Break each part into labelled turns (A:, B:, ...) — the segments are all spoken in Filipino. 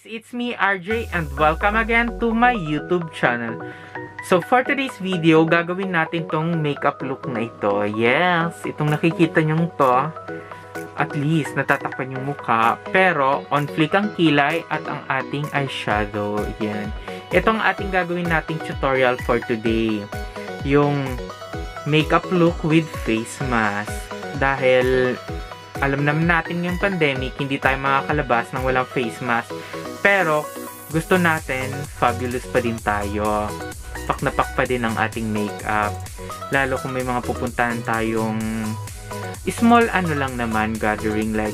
A: it's me RJ and welcome again to my YouTube channel. So for today's video, gagawin natin tong makeup look na ito. Yes, itong nakikita nyo to, at least natatakpan yung mukha, pero on fleek ang kilay at ang ating eyeshadow. Yan. Itong ating gagawin nating tutorial for today. Yung makeup look with face mask. Dahil alam naman natin yung pandemic, hindi tayo makakalabas nang walang face mask. Pero, gusto natin, fabulous pa din tayo. Pak na pak pa din ang ating makeup. Lalo kung may mga pupuntahan tayong small lang naman, gathering like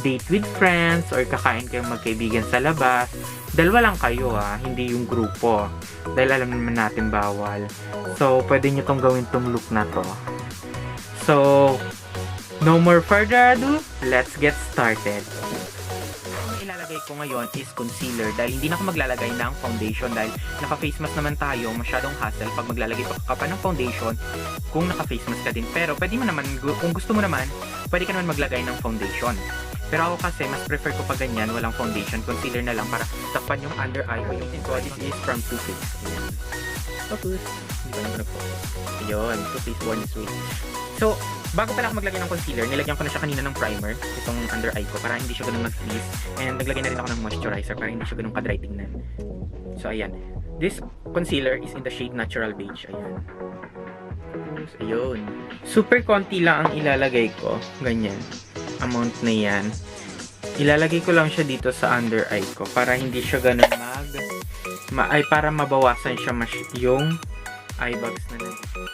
A: date with friends or kakain kayong magkaibigan sa labas. Dalawa lang kayo hindi yung grupo. Dahil alam naman natin bawal. So, pwede nyo tong gawin tong look na to. So, no more further ado, let's get started. Ang ilalagay ko ngayon is concealer dahil hindi na ako maglalagay ng foundation dahil naka-face mask naman tayo, masyadong hassle pag maglalagay ka pa ng foundation kung naka-face mask ka din. Pero pwede mo naman, kung gusto mo naman, pwede ka naman maglagay ng foundation. Pero ako kasi, mas prefer ko pa ganyan, walang foundation, concealer na lang para takpan yung under eye ko. Yung this is from Too Faced. Focus. Hindi ba naman nag-focus? Ayun, Too Faced Born This Way. So, bago pala ako maglagay ng concealer, nilagyan ko na siya kanina ng primer, itong under eye ko, para hindi siya ganun mag-freeze. And naglagay na rin ako ng moisturizer para hindi siya ganun ka-dry tingnan. So, ayan. This concealer is in the shade Natural Beige. Ayan. Ayun. Super konti lang ang ilalagay ko. Ganyan. Amount na yan. Ilalagay ko lang siya dito sa under eye ko para hindi siya ganun para mabawasan siya yung eye bags na natin.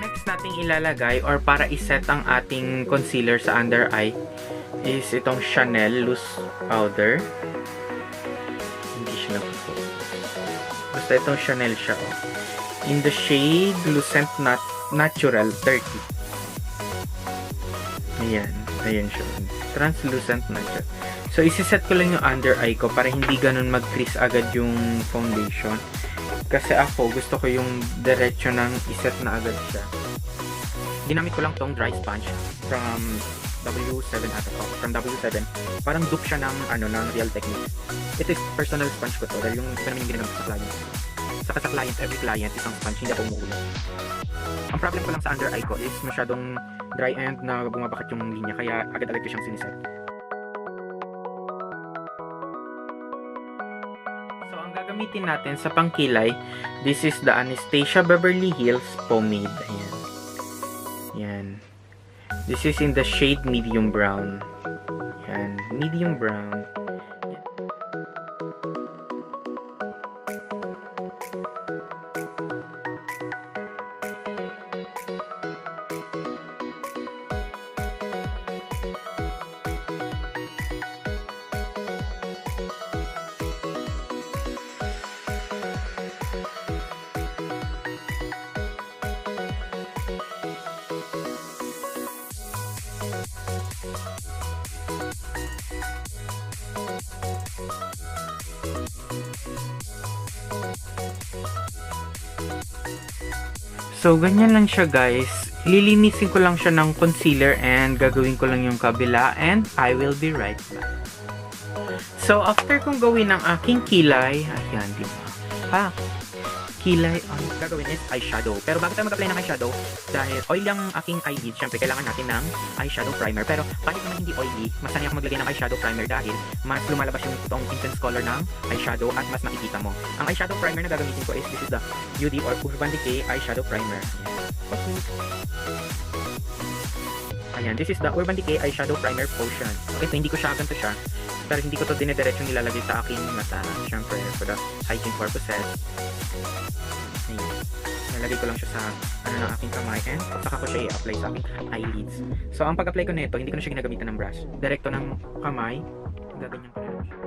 A: Next nating ilalagay or para iset ang ating concealer sa under eye is itong Chanel loose powder. Hindi siya nag-focus. Basta itong Chanel siya in the shade Lucent Natural 30. Ayan siya. Translucent Natural. So isiset ko lang yung under eye ko para hindi ganun mag-crease agad yung foundation. Kasi ako, gusto ko yung diretso ng iset na agad siya. Ginamit ko lang tong dry sponge from W7 ata ko. From W7. Parang dupe siya ng Real Techniques. Ito is personal sponge ko to. Dahil yung iba naman yung ginamit sa client. Saka sa client, every client, isang sponge, hindi ako umuulo. Ang problem ko lang sa under eye ko is masyadong dry and na bumabakit yung linya. Kaya agad-agad ko siyang siniset. Gagamitin natin sa pangkilay, this is the Anastasia Beverly Hills Pomade. Ayan. This is in the shade medium brown. Ayan. Medium brown. Ayan. So, ganyan lang siya guys. Lilinisin ko lang siya ng concealer and gagawin ko lang yung kabila and I will be right back. So, after kong gawin ang aking kilay, ayan, diba? Kilay, ang gagawin is eyeshadow. Pero bago tayo mag-apply ng eyeshadow, dahil oil yung aking eyelid, syempre kailangan natin ng eyeshadow primer. Pero kahit naman hindi oily, mas sanay ako maglagay ng eyeshadow primer dahil mas lumalabas yung totoong intense color ng eyeshadow at mas nakikita mo. Ang eyeshadow primer na gagamitin ko is this is the UD or Urban Decay Eyeshadow Primer. Ayan, this is the Urban Decay Eyeshadow Primer Potion. Okay, so hindi ko siya ganito siya. Pero hindi ko to dinediretsyong nilalagay sa aking mata. Syempre, for the hygiene purposes. Ayan. Nalagay ko lang siya sa ng aking kamay and saka ko siya i-apply sa aking eyelids. So, ang pag-apply ko nito, hindi ko na siya ginagamitan ng brush. Direkto ng kamay. Gaganyan ko na lang siya.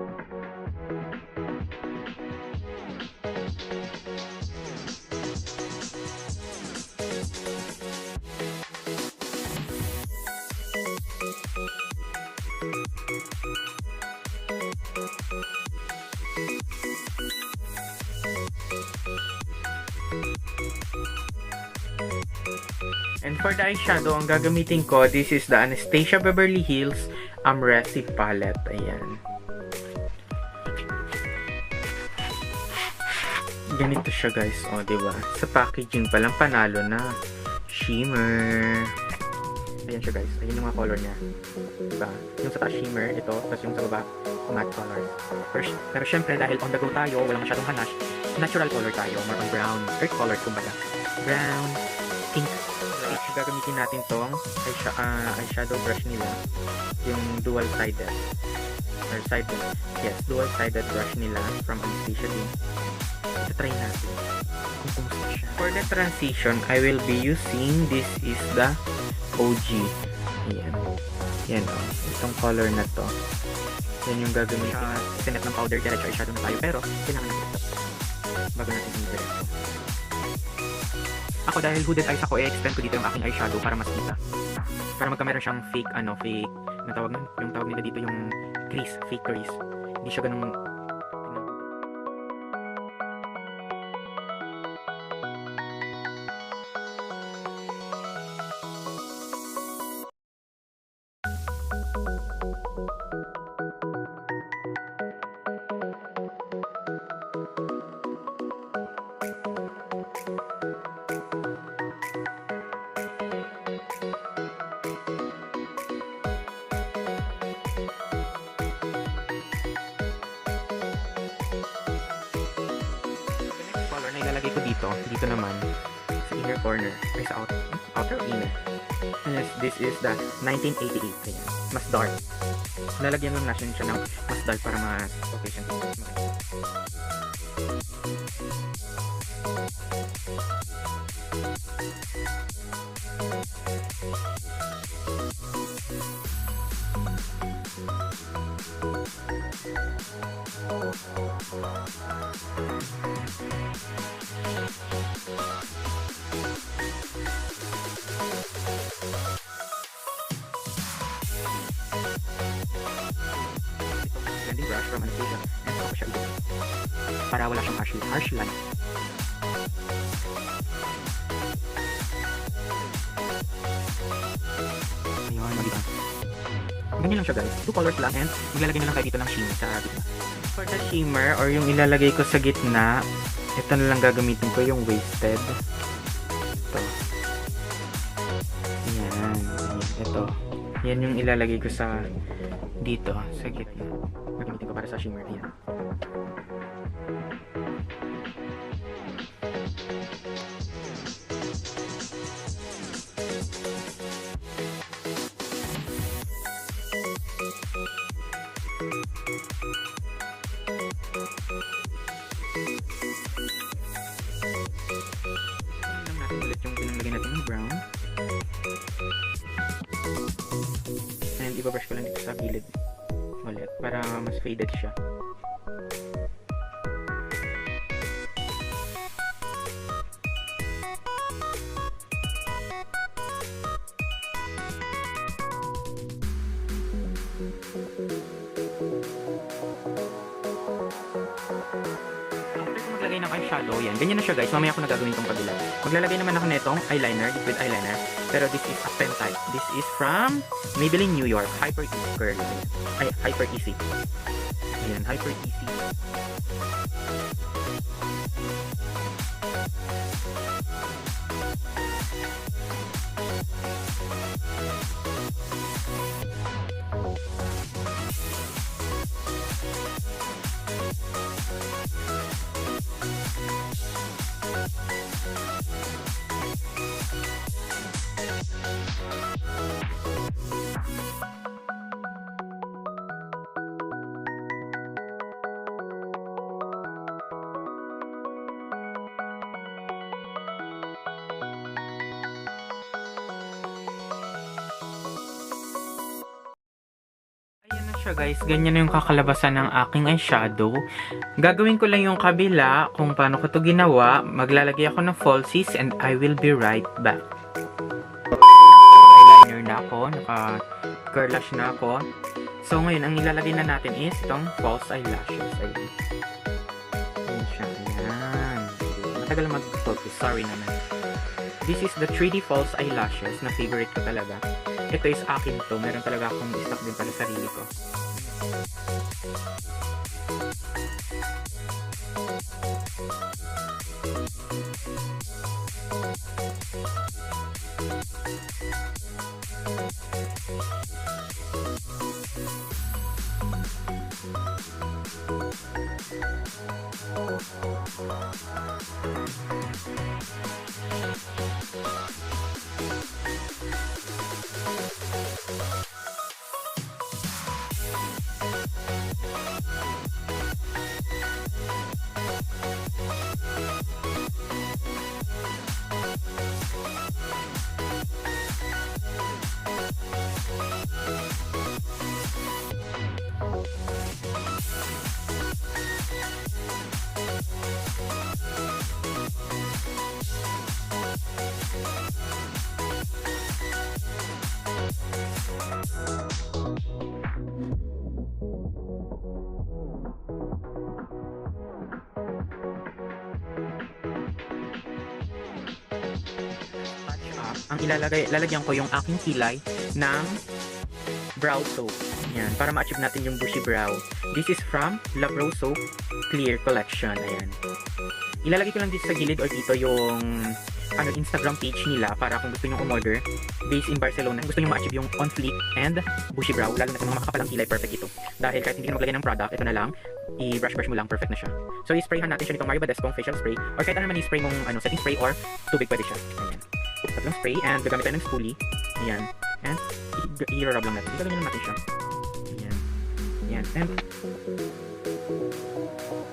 A: And for the eyeshadow, ang gagamitin ko, this is the Anastasia Beverly Hills Resi Palette. Ayan. Ganito siya guys. O, diba? Sa packaging pa lang, panalo na. Shimmer. Ayan siya guys. Ayan yung mga color niya. Diba? Yung sa taas shimmer, ito. Tapos yung sa baba, matte color. Pero syempre, dahil on the go tayo, walang masyadong hanash, natural color tayo. More on brown. Earth color, kumbaga. Brown, pink. Right. Gagamitin natin tong eyeshadow brush nila. Yung dual-sided. Or sided. Yes, dual-sided brush nila from Anastasia din. Try natin kung kumusta siya. For the transition, I will be using, this is the OG. Ayan. Yan o. Itong color na to. Yan yung gagamitin. Sinet ng powder, diretso eyeshadow na tayo. Pero, kailangan natin ito. Bago natin yung diretso. Ako dahil hooded eyes ako, i-extend ko dito yung aking eyeshadow para mas kita. Para magkameron siyang fake, fake, yung tawag nila dito yung crease, fake crease. Hindi siya ganun. Ilalagay ko dito naman sa inner corner, ay sa outer inner. Yes, this is the 1988. Ayan, mas dark. Lalagyan lang natin siya ng mas dark para mas okay siya. Blending brush from Anastasia and ako siya ulit para wala siyang harsh line. Ayun, diba? Ganyan lang siya guys. 2 colors lang and maglalagay na lang kayo dito ng shimmer sa gitna. For the shimmer or yung ilalagay ko sa gitna, ito na lang gagamitin ko yung wasted. Ito. Yan. Ito. Yan yung ilalagay ko sa dito, sa gitna. Gagamitin ko para sa shimmer. Yan. Ulit yung pinanglagay natin ng brown. And ibabrush ko lang dito sa gilid ulit para mas faded siya. Maglagay ng eyeshadow, yan. Ganyan na siya guys. Mamaya ako na gagawin itong kabila. Maglalagay naman ako nitong eyeliner, liquid eyeliner. Pero this is a pen type. This is from Maybelline New York. Hyper Easy Curl. Ay, Hyper Easy. Ayan, Hyper Easy. Siya guys, ganyan na yung kakalabasan ng aking eyeshadow. Gagawin ko lang yung kabila kung paano ko to ginawa. Maglalagay ako ng falsies and I will be right back. Eyeliner na ako, naka-curl lash na ako. So ngayon, ang ilalagay na natin is itong false eyelashes. Ayan. Ayan siya, ayan. Matagal mag-focus, sorry naman. This is the 3D false eyelashes na favorite ko talaga. Ito is akin to. Meron talaga akong stock din para sa sarili ko. Ang lalagyan ko yung aking kilay ng brow soap. Yan, para ma-achieve natin yung bushy brow. This is from La Brow Soap Clear Collection. Ayan. Ilalagay ko lang dito sa gilid or dito yung Instagram page nila para kung gusto nyo umorder. Based in Barcelona. Gusto nyo ma-achieve yung on fleek and bushy brow. Lalo na sa mga makakapalang kilay, perfect ito. Dahil kahit hindi ka maglagay ng product, ito na lang. I-brush mo lang, perfect na siya. So, i-sprayhan natin siya nitong Mario Badescong facial spray. Or kahit ano naman i-spray mong setting spray or tubig, pwede siya. Ayan. Tatlong spray and gagamit tayo ng spoolie. Ayan. And i-rub lang natin. Igaganyan lang natin siya. Ayan. Ayan.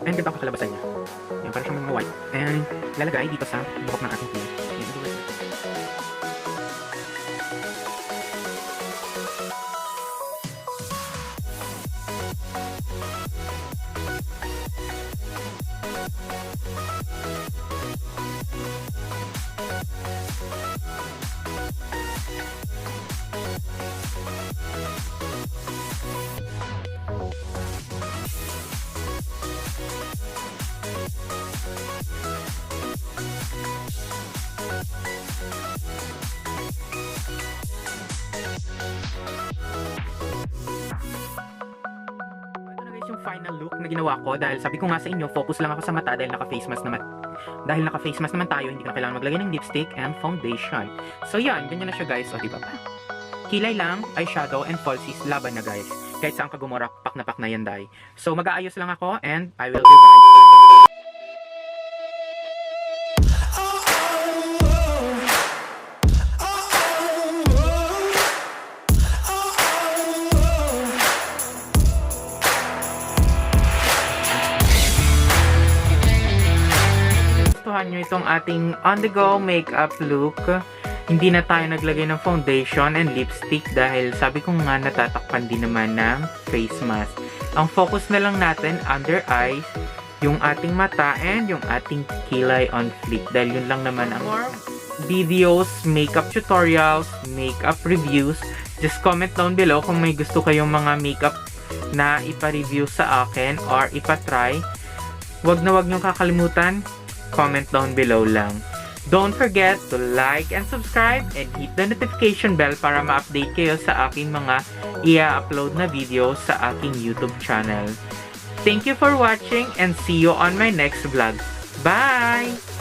A: And ganda ang kakalabasan niya. Ayan, parang siyang mga white. And lalagay dito sa buhok ng ating kilay. Yung final look na ginawa ko dahil sabi ko nga sa inyo, focus lang ako sa mata dahil naka-face mask naman. Dahil naka-face mask naman tayo, hindi ka na kailangan maglagay ng lipstick and foundation. So yan, ganyan na siya guys. O diba pa? Kilay lang, eyeshadow, and falsies, laban na guys. Kahit saan ka gumorak, pak na yan dahil. So mag-aayos lang ako and I will be right back. Nyo itong ating on-the-go makeup look. Hindi na tayo naglagay ng foundation and lipstick dahil sabi ko nga natatakpan din naman ng face mask. Ang focus na lang natin under eyes, yung ating mata and yung ating kilay on fleek dahil yun lang naman ang videos, makeup tutorials, makeup reviews. Just comment down below kung may gusto kayong mga makeup na ipa-review sa akin or ipa-try. Wag niyong kakalimutan, comment down below lang. Don't forget to like and subscribe and hit the notification bell para ma-update kayo sa aking mga i-upload na video sa aking YouTube channel. Thank you for watching and see you on my next vlog. Bye!